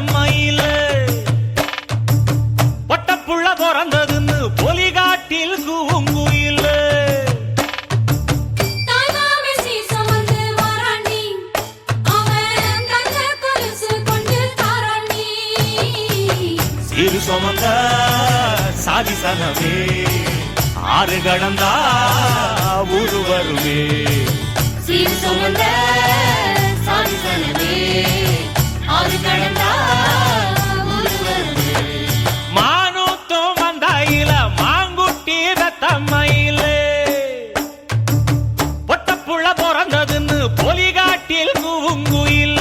மயில பொட்டப்புள்ள பிறந்ததுன்னு பொலிகாட்டில் கூங்குயில சிறு சுமந்த சாதி சனமே ஆறு கடந்தா ஊரு வருமே சீர் சுமந்த சாதி சனமே ஆறு கடந்தா ஊரு வருமே மானூத்தும் வந்தாயில மாங்குட்டி ரத்தம்மையில பொட்டப்புள்ள பிறந்ததுன்னு பொலிகாட்டில் கூங்குயில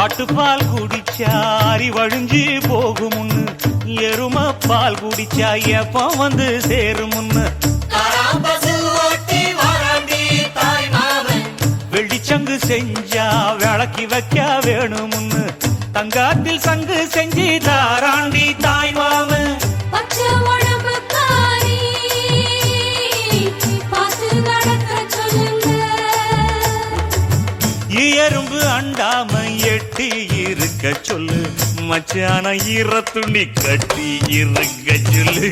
ஆட்டுப்பால் குடிச்சா அறிவழிஞ்சு போகும் முன்னு எரும பால் குடிச்சா எப்ப வந்து சேரும் முன்னு வெள்ளிச்சங்கு செஞ்சா விளக்கி வைக்க வேணும் முன்னு தங்காத்தில் சங்கு செஞ்சு தாராண்டி தாய் மாமன் எறும்பு அண்டாம எட்டி இருக்க சொல்லு மச்சான ஈர துணி கட்டி இருக்க சொல்லு